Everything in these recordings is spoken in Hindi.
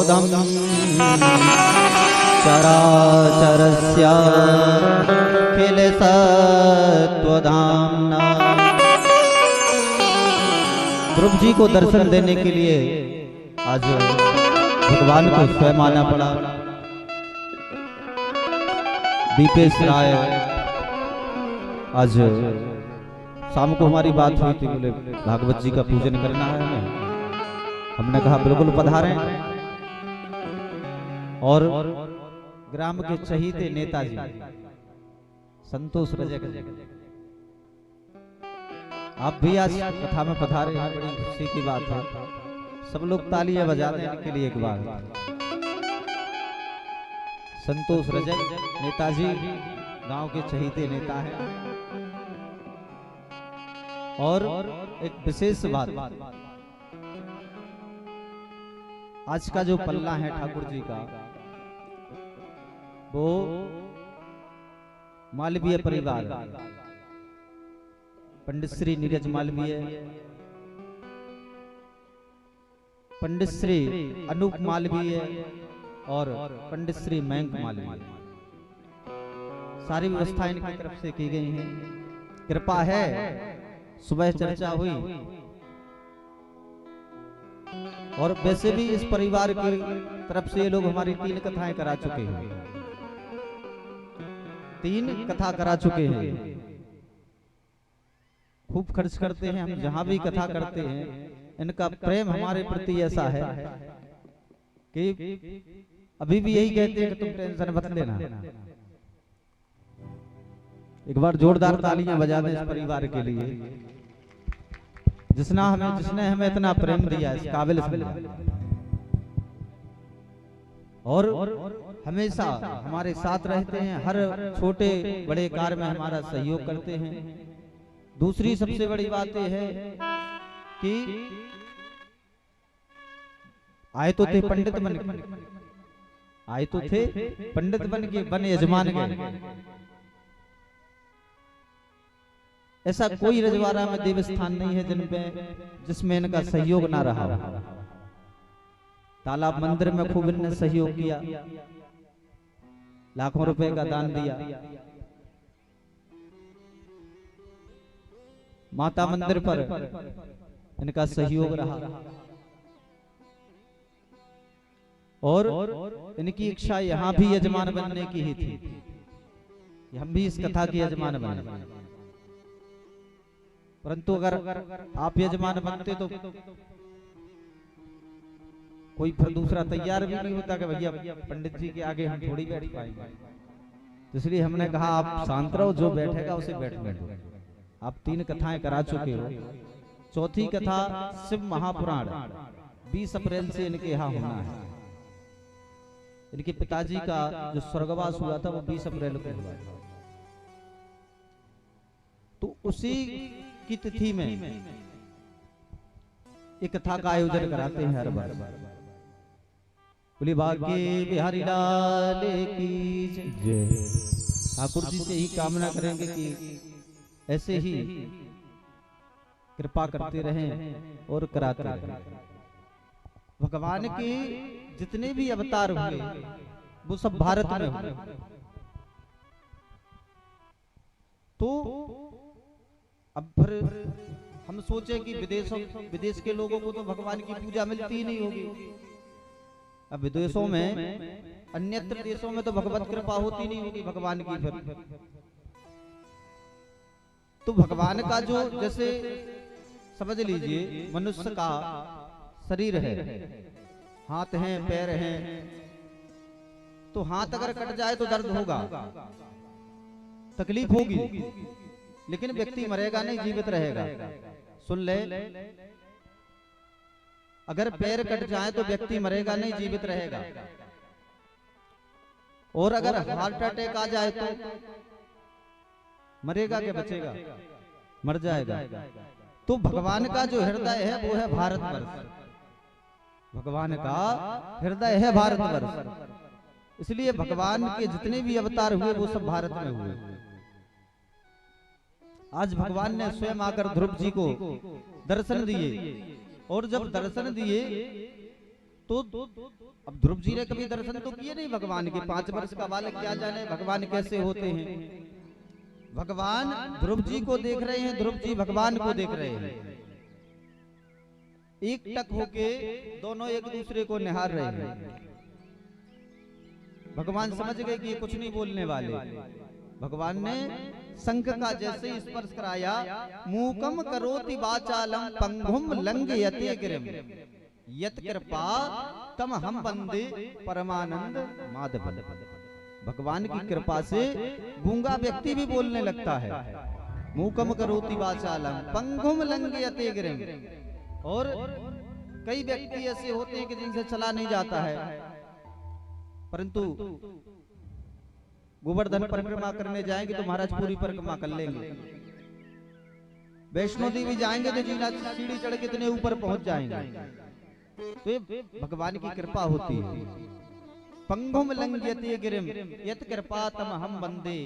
बोधम चराचरस्य खिल सत्वधाम्ना। ध्रुव जी को दर्शन देने के लिए आज भगवान को स्वयं आना पड़ा। दीपेश राय आज शाम को हमारी बात हुई थी, बोले भागवत जी का पूजन करना है हमें। हमने कहा बिल्कुल पधारें। और ग्राम के चहीते नेताजी संतोष रजक, आप भी आज कथा में पधारे हैं, बड़ी खुशी की बात है। सब लोग तालियां बजाते हैं इनके लिए एक बार। संतोष रजक नेताजी गांव के चहीते नेता हैं। और एक विशेष बात, आज का जो पल्ला है ठाकुर जी का, वो मालवीय परिवार, पंडित श्री नीरज मालवीय, पंडित श्री अनूप मालवीय और पंडित श्री मयंक मालवीय, सारी व्यवस्था इनकी तरफ से की गई है। कृपा है, सुबह चर्चा हुई और वैसे भी इस परिवार की तरफ से ये लोग हमारी 3 कथाएं करा चुके हैं, 3 कथा करा चुके हैं। खूब खर्च करते हैं, हम जहां भी कथा करते हैं इनका प्रेम हमारे प्रति ऐसा है कि अभी भी यही कहते हैं कि तुम टेंशन मत लेना। एक बार जोरदार तालियां बजा दें इस परिवार के लिए, जिसने हमें इतना प्रेम दिया, इस काबिल समझा। और हमेशा हमारे साथ रहते हैं, हर छोटे बड़े कार्य में हमारा सहयोग करते हैं। दूसरी सबसे बड़ी बात यह है कि आए तो थे पंडित बन के, आए तो थे पंडित बन के, बन यजमान गए। ऐसा कोई रजवाड़ा में देवस्थान नहीं है जिसमें इनका सहयोग ना रहा। तालाब मंदिर में खूब इन्होंने सहयोग किया, लाखों रुपए का दान दिया। माता मंदिर पर इनका सहयोग रहा। और इनकी इच्छा यहाँ भी यजमान बनने की ही थी, हम भी इस कथा के यजमान बने। परंतु अगर आप यजमान बनते तो कोई फिर दूसरा तैयार भी नहीं होता कि भैया पंडित जी के आगे हम थोड़ी बैठ पाएंगे। इसलिए हमने कहा आप शांत रहो, जो बैठेगा उसे बैठने दो। आप 3 कथाएं करा चुके हो, चौथी कथा शिव महापुराण 20 अप्रैल से इनके यहाँ होना है। इनके पिताजी का जो स्वर्गवास हुआ था वो 20 अप्रैल को हुआ, तो उसी की तिथि में एक कथा का आयोजन कराते हैं हर बार। बोली भाग्य बिहारी लाल की जय। ठाकुर जी से ही कामना करेंगे कि ऐसे ही कृपा करते रहें और कराते रहें। भगवान के जितने भी अवतार हुए वो सब भारत में हुए। तो अब फिर हम सोचे कि विदेश के लोगों को तो भगवान की पूजा मिलती ही नहीं होगी। अब विदेशों में, अन्यत्र देशों में तो भगवत कृपा होती नहीं होगी भगवान की। फिर तो भगवान का जो, जैसे समझ लीजिए मनुष्य का शरीर है, हाथ हैं, पैर हैं, तो हाथ अगर कट जाए तो दर्द होगा, तकलीफ होगी, लेकिन व्यक्ति मरेगा नहीं, जीवित रहेगा। सुन ले, अगर पैर कट जाए तो व्यक्ति मरेगा नहीं, जीवित रहेगा। और अगर हार्ट अटैक आ जाए तो मरेगा क्या, बचेगा? मर जाएगा। तो भगवान का जो हृदय है वो है भारतवर्ष। भगवान का हृदय है भारतवर्ष। इसलिए भगवान के जितने भी अवतार हुए वो सब भारत में हुए। आज भगवान ने स्वयं आकर ध्रुव जी को दर्शन दिए, और जब दर्शन दिए तो अब ध्रुव जी ने कभी दर्शन तो किए नहीं भगवान के, 5 वर्ष का बालक क्या जाने भगवान कैसे होते हैं। भगवान ध्रुव जी को देख रहे हैं, ध्रुव जी भगवान को देख रहे हैं, एक टक होके दोनों एक दूसरे को निहार रहे हैं। भगवान समझ गए कि ये कुछ नहीं बोलने वाले। भगवान ने शंख का जैसे ही स्पर्श कराया, मूकम करोति वाचालम पंगुम लंघयते गिरिम यत कृपा तम हम वंदे परमानंद माधव। भगवान की कृपा से गूंगा व्यक्ति भी बोलने लगता है। मूकम करोति वाचालम पंगुम लंघयते गिरिम। और कई व्यक्ति ऐसे होते हैं कि जिनसे चला नहीं जाता है, परंतु गोवर्धन परिक्रमा करने जाएंगे तो महाराज पूरी परिक्रमा कर लेंगे। वैष्णो देवी जाएंगे तो जीना सीढ़ी चढ़ के इतने ऊपर पहुंच जाएंगे। तो ये भगवान की कृपा होती है। पंगुम लंघयते गिरिम यत कृपा तम हम वंदे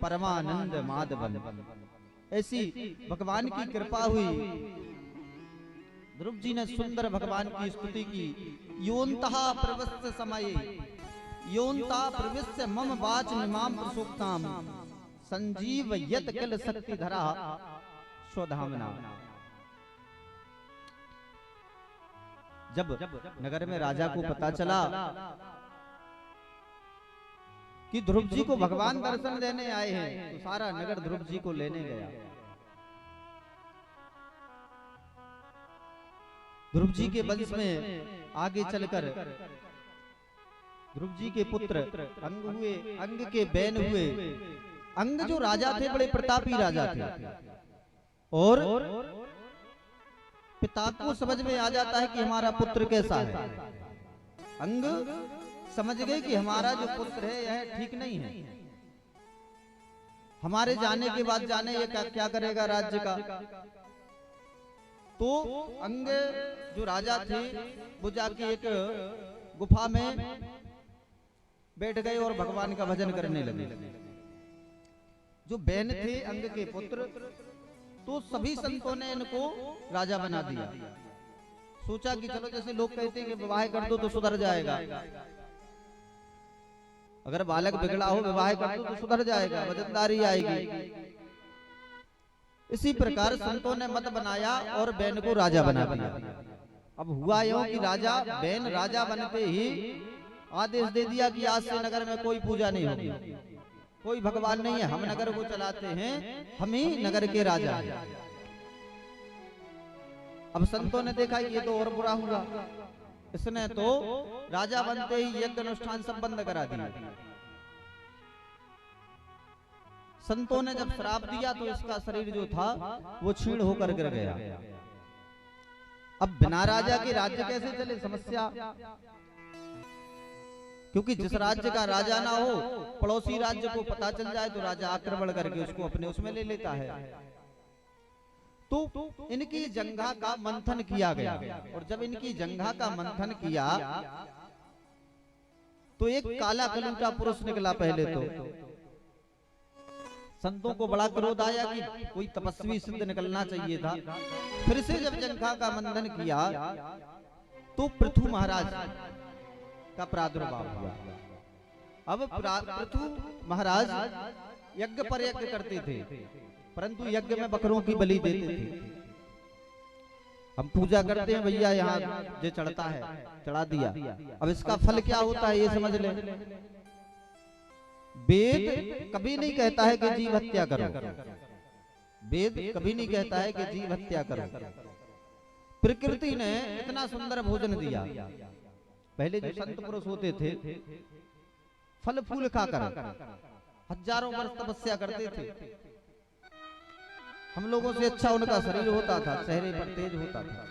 परमानंद माधवम। ऐसी भगवान की कृपा हुई। ध्रुव जी ने सुंदर भगवान की स्तुति की। योन्तः प्रवस्य समये योन्ता प्रविश्य मम वाच मिमाम प्रसूक्ताम संजीव यत किल शक्ति धरा स्वधामना। जब नगर में राजा को पता चला कि ध्रुव जी को भगवान दर्शन देने आए हैं, तो सारा नगर ध्रुव जी को लेने गया। ध्रुव जी के वंश में आगे चलकर ध्रुव जी के पुत्र अंग हुए, अंग के बैन हुए। अंग जो राजा थे बड़े प्रतापी राजा थे, और पिता को समझ में आ जाता है कि हमारा पुत्र कैसा है। अंग समझ गए कि हमारा जो पुत्र है यह ठीक नहीं है, हमारे जाने के बाद जाने ये क्या करेगा राज्य का। तो अंग जो राजा थे वो जाके एक गुफा में बैठ गए और भगवान का भजन करने लगे। जो बैन थे अंग के पुत्र, तो सभी संतों ने इनको राजा बना दिया। सोचा कि चलो जैसे लोग कहते हैं कि विवाह कर दो तो सुधर जाएगा, अगर बालक बिगड़ा हो विवाह कर दो तो सुधर जाएगा, वजनदारी आएगी। इसी प्रकार संतों ने मत बनाया और बैन को राजा बना दिया। अब हुआ यूं कि राजा बैन राजा बनते ही आदेश दे दिया कि आज से नगर में कोई पूजा नहीं होगी, कोई भगवान नहीं है, हम नगर को चलाते हैं, हम ही नगर के राजा हैं। अब संतों ने देखा कि ये तो और बुरा हुआ, इसने तो राजा बनते ही यज्ञ अनुष्ठान सब बंद करा दिया। संतों ने जब श्राप दिया तो इसका शरीर जो था वो क्षीण होकर गिर गया। अब बिना राजा के राज्य कैसे चले, समस्या। क्योंकि जिस राज्य का राजा ना हो, पड़ोसी राज्य को पता चल जाए तो राजा आक्रमण करके उसको अपने उसमें ले लेता है। तो इनकी जंघा का मंथन किया गया, और जब इनकी जंघा का मंथन किया तो एक काला कलूटा पुरुष निकला। पहले तो संतों को बड़ा क्रोध आया कि कोई तपस्वी सिद्ध निकलना चाहिए था। फिर से जब जंघा का मंथन किया तो पृथु महाराज का प्रादुर्भाव हुआ। अब पृथु महाराज यज्ञ पर यज्ञ करते थे, परंतु यज्ञ में बकरों की बलि देते थे। हम पूजा करते हैं भैया, यहाँ जो चढ़ता है चढ़ा दिया। अब इसका फल क्या होता है ये समझ ले। वेद कभी नहीं कहता है कि जीव हत्या करो, वेद कभी नहीं कहता है कि जीव हत्या करो। प्रकृति ने इतना सुंदर भोजन दिया। पहले जो संत पुरुष होते थे फल फूल खाकर हजारों वर्ष तपस्या करते थे। हम लोगों से अच्छा उनका शरीर होता था, चेहरे पर तेज होता था,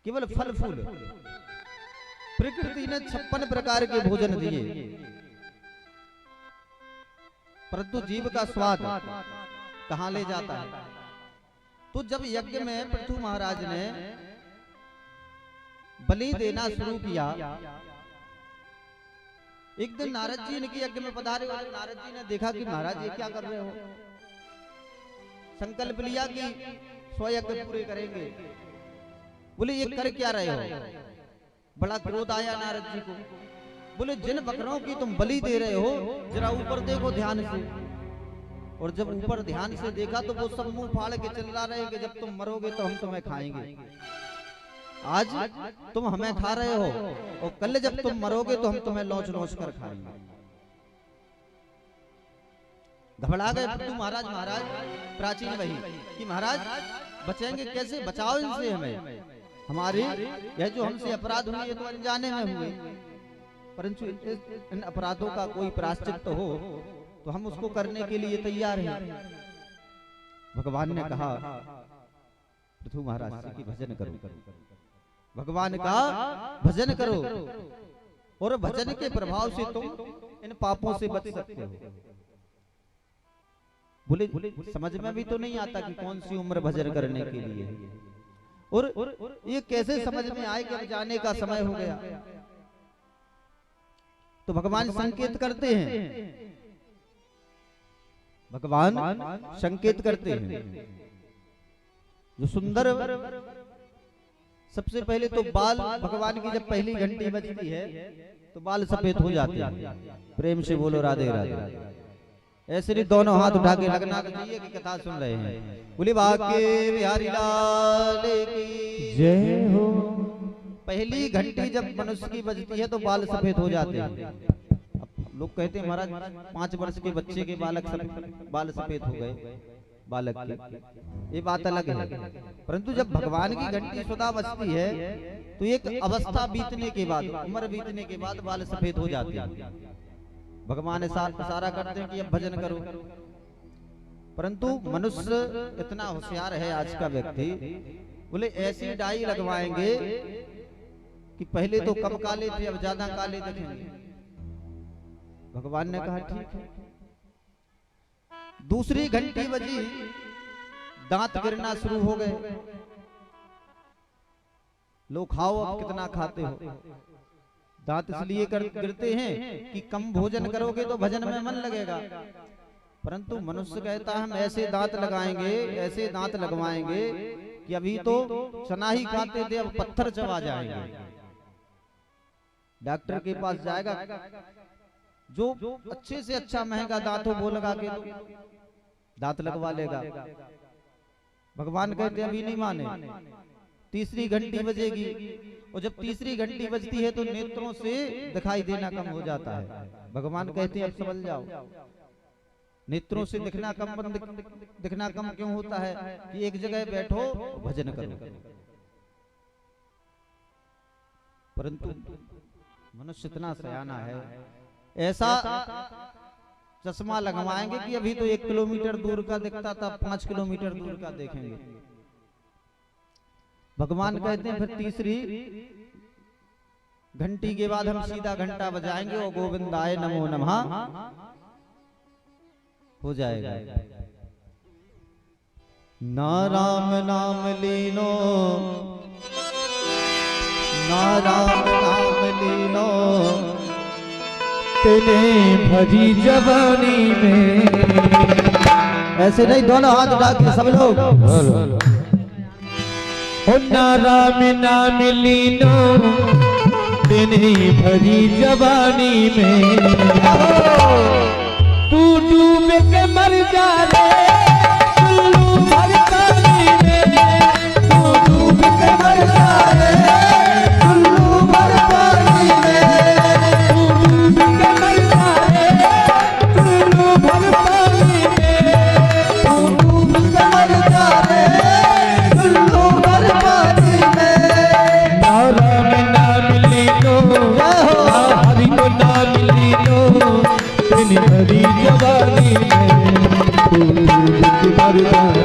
केवल फल फूल। प्रकृति ने 56 प्रकार के भोजन दिए, परंतु जीव का स्वाद कहां ले जाता है। तो जब यज्ञ में पृथु महाराज ने बलि देना शुरू किया, एक दिन नारद जी इनके यज्ञ में पधारे। नारद जी ने देखा कि महाराज ये क्या कर रहे हो। संकल्प लिया कि 100 यज्ञ पूरे करेंगे। बोले ये कर क्या रहे हो। बड़ा क्रोध आया नारद जी को। बोले जिन बकरों की तुम बलि दे रहे हो जरा ऊपर देखो ध्यान से। और जब ऊपर ध्यान से देखा तो वो सब मुंह फाड़ के चिल्ला रहे कि जब तुम मरोगे तो हम तुम्हें खाएंगे। आज तुम हमें खा रहे हो और कल जब तुम मरोगे तो हम तुम्हें लौच लौच कर खाएंगे। घबरा गए पृथु महाराज। महाराज प्राचीन वही कि महाराज बचेंगे कैसे, बचाओ इनसे हमें। हमारे यह जो हमसे अपराध हुए ये तो अनजाने में हुए, परंतु इन अपराधों का कोई प्रायश्चित हो तो हम उसको करने के लिए तैयार हैं। भगवान ने कहा पृथु महाराज की भजन करो। भगवान का भजन करो और भजन के प्रभाव से तुम इन पापों से बच सकते हो। बोले समझ में भी तो नहीं आता कि कौन सी उम्र भजन करने के लिए, और ये कैसे समझ में आए कि जाने का समय हो गया। तो भगवान संकेत करते हैं, भगवान संकेत करते हैं। जो सुंदर सबसे पहले तो बाल भगवान की जब पहली घंटी बजती है तो बाल सफेद हो जाते हैं। प्रेम से बोलो राधे राधे। ऐसे नहीं दोनों हाथ उठा के लगना चाहिए कि कथा सुन रहे हैं। बोले बाके बिहारी लाल की जय हो। पहली घंटी जब मनुष्य की बजती है तो बाल सफेद हो जाते हैं। लोग कहते हैं महाराज 5 वर्ष के बच्चे के बाल सफेद हो गए बालक के, ये बात अलग है। परंतु जब भगवान की घंटी सदा बजती है तो एक अवस्था बीतने के बाद, उम्र बीतने के बाद बाल सफेद हो जाते हैं। भगवान इशारा करते हैं कि अब भजन करो। परंतु मनुष्य इतना होशियार है आज का व्यक्ति, बोले ऐसी डाई लगवाएंगे कि पहले तो कम काले थे अब ज्यादा काले दिखेंगे। भगवान ने कहा ठीक है। दूसरी घंटी बजी, दांत गिरना शुरू हो गए। लो खाओ अब कितना खाते हो। दांत इसलिए गिरते हैं कि कम भोजन करोगे तो भजन में मन लगेगा। परंतु मनुष्य कहता है हम ऐसे दांत लगाएंगे, ऐसे दांत लगवाएंगे कि अभी तो चना ही खाते थे अब पत्थर चबा जाएंगे। डॉक्टर के पास जाएगा, जो अच्छे से अच्छा महंगा दांत हो वो लगा के दांत लगवा लेगा। भगवान कहते हैं अभी नहीं माने। तीसरी घंटी बजेगी और जब तीसरी घंटी बजती है तो नेत्रों से दिखाई देना कम हो जाता है। भगवान कहते हैं अब समझ जाओ, नेत्रों से दिखना कम क्यों होता है कि एक जगह बैठो भजन करो। परंतु मनुष्य इतना सयाना है, ऐसा चश्मा लगवाएंगे कि अभी तो 1 किलोमीटर दूर का दिखता था 5 किलोमीटर दूर का देखेंगे। भगवान कहते हैं फिर तीसरी घंटी के बाद हम सीधा घंटा बजाएंगे और गोविंदाय नमो नमः हो जाएगा। ना राम नाम लीनो, ना राम नाम लीनो, तेने भरी जवानी में। ऐसे नहीं, दोनों हाथ उठा के सब लोग। ओ ना राम नाम लीनो, तेने भरी जवानी में। तू डूब के मर जा रे कुल्लू भर पानी में। तू डूब के मर जा रे कुल्लू भर पानी में। तू डूब के मर जा रे कुल्लू भर पानी में। तू डूब के मर जा रे कुल्लू भर पानी में। ना राम नाम लीनो, ना हरि को नाम लीनो, तेरी भरी जवानी में। तू मर जाए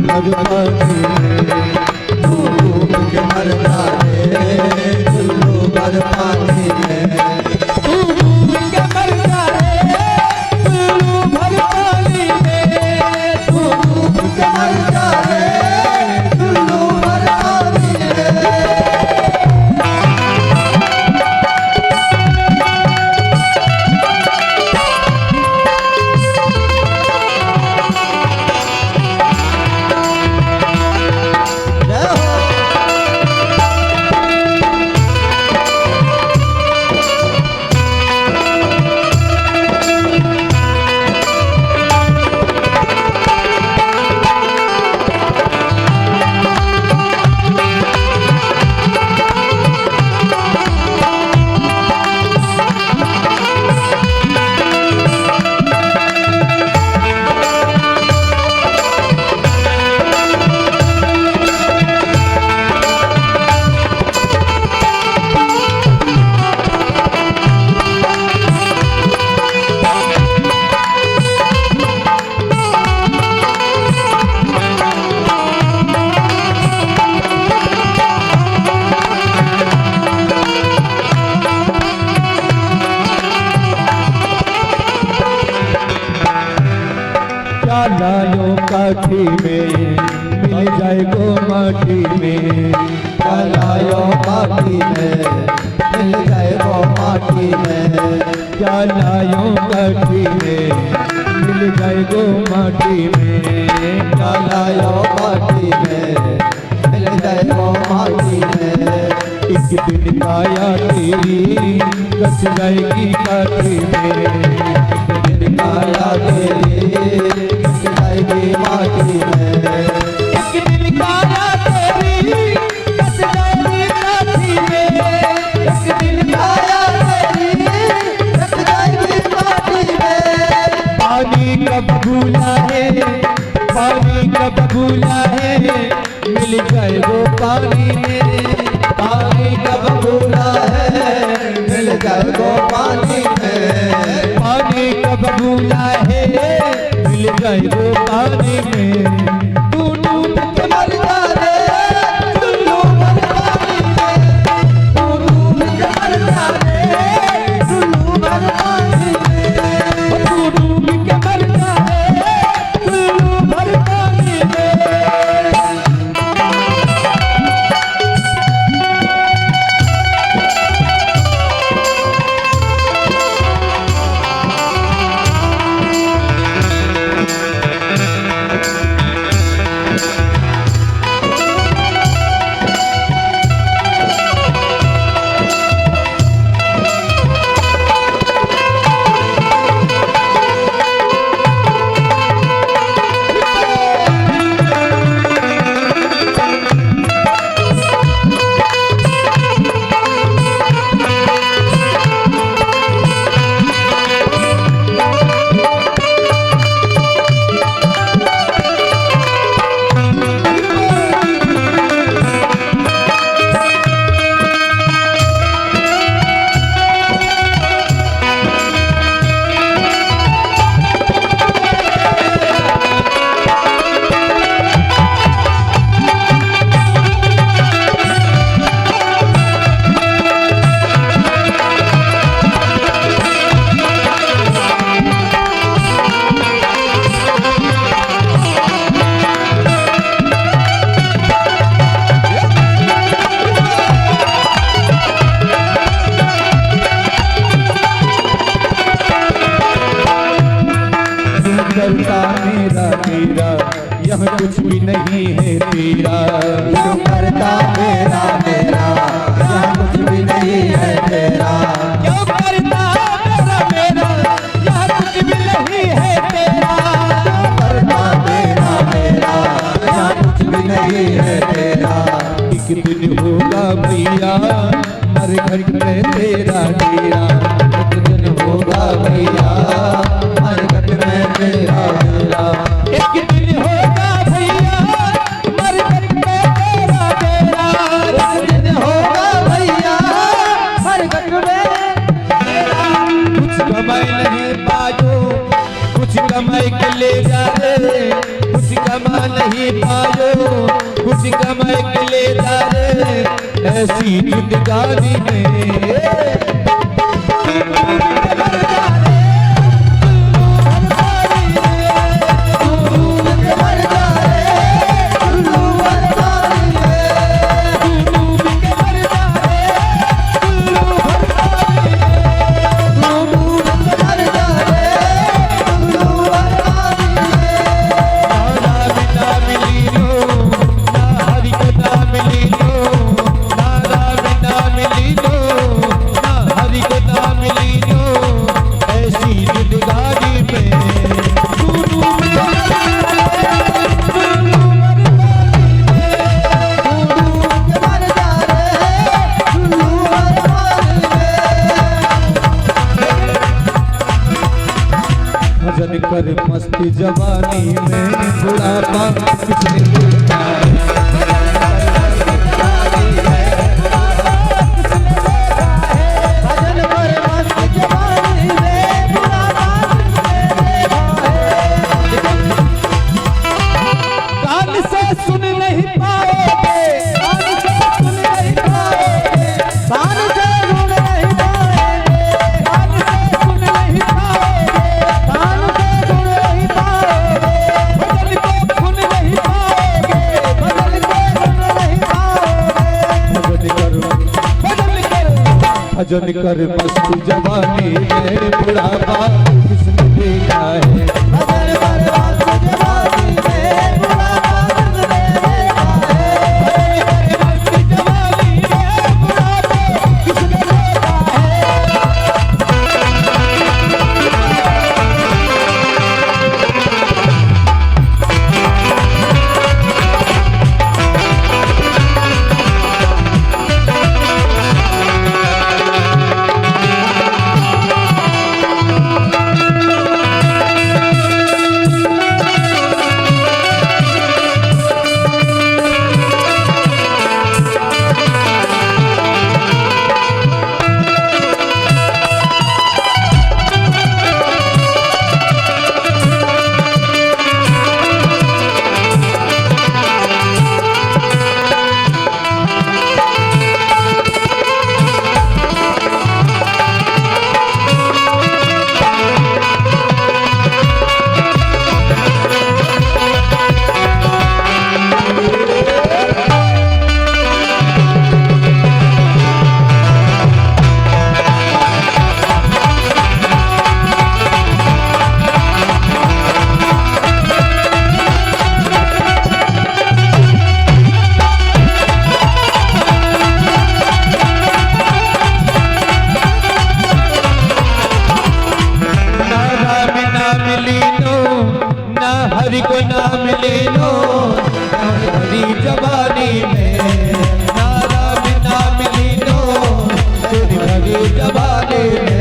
मर पानी में। तू मर जाए कुल्लू मर पानी में। तू मर जाए कुल्लू मर पानी में। तू मर जाए कुल्लू मर पानी में। काठी में मिल जाए गो माटी में, क्या लायो काठी में मिल जाए वो माटी में, क्या लायो काठी में मिल जाए गो माटी में, क्या लायो काठी में मिल जाए वो माटी में। एक दिन काया तेरी कस जाएगी काठी में, एक दिन काया तेरी कस जाएगी माटी में, एक दिन काया तेरी कस जाएगी काठी में, एक दिन काया तेरी कस जाएगी माटी में। पानी कब भूला है, पानी कब भूला है मिल जाए वो पानी में, पानी कब भूला है मिल जाए वो पानी में, पानी कब भूला है मिल जाए वो पानी में। तू डूब के मर जा रे टुल्लू भर पानी में, तू डूब के मर जा रे टुल्लू भर पानी में, तू डूब के मर जा रे टुल्लू भर पानी में। करता मेरा तेरा यह कुछ भी नहीं है तेरा, क्यों करता मेरा मेरा यहाँ कुछ भी नहीं है तेरा, क्यों करता मेरा मेरा यह कुछ भी नहीं है तेरा, करता मेरा मेरा यहाँ कुछ भी नहीं है तेरा। एक दिन होगा भैया मर घर में तेरा डेरा, एक दिन होगा भैया मरकट में तेरा डेरा, एक दिन होगा भैया मर घर में तेरा डेरा, एक दिन होगा भैया मरकट में तेरा। कुछ कमाई नहीं पायो कुछ कमाई के ले जा रे, कुछ कमा नहीं पायो कुछ कमाई के ले जा रे, ऐसी जिंदगानी में भजन कर मस्ती जवानी में बुढ़ापा किसने देखा है। भजन कर मस्त जवानी में बुढ़ापा किसने देखा है। कान से सुन नहीं पाओगे, कान से सुन नहीं पाओगे, कान से सुन नहीं पाओगे, कान से सुन नहीं पाओगे, कान से सुन नहीं पाओगे। भजन को भजन कर मस्त जवानी में बुढ़ापा किसने देखा है। भजन कर मस्त जवानी में बुढ़ापा किसने देखा है। मस्त जवानी में बुढ़ापा किसने देखा है। हरि को नाम ले लो हरी जवानी में, नारा में नाम ले लो तेरी हरी जवानी में।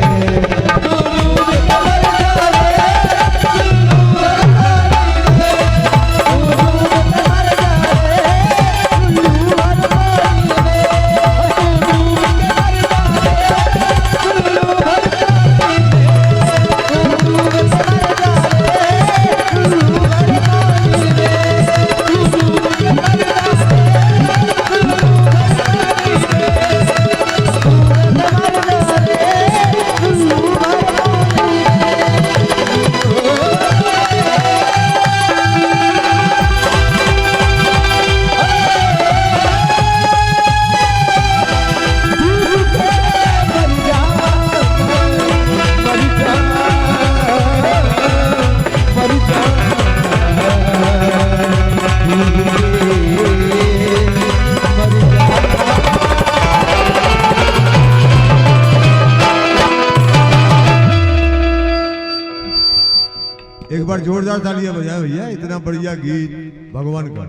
एक बार जोरदार तालियां बजाएं भैया, इतना बढ़िया गीत भगवान का।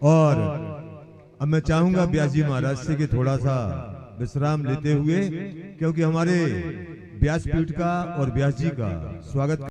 और अब मैं चाहूंगा व्यास जी महाराज से कि थोड़ा सा विश्राम लेते हुए, क्योंकि हमारे व्यासपीठ का और व्यास जी का स्वागत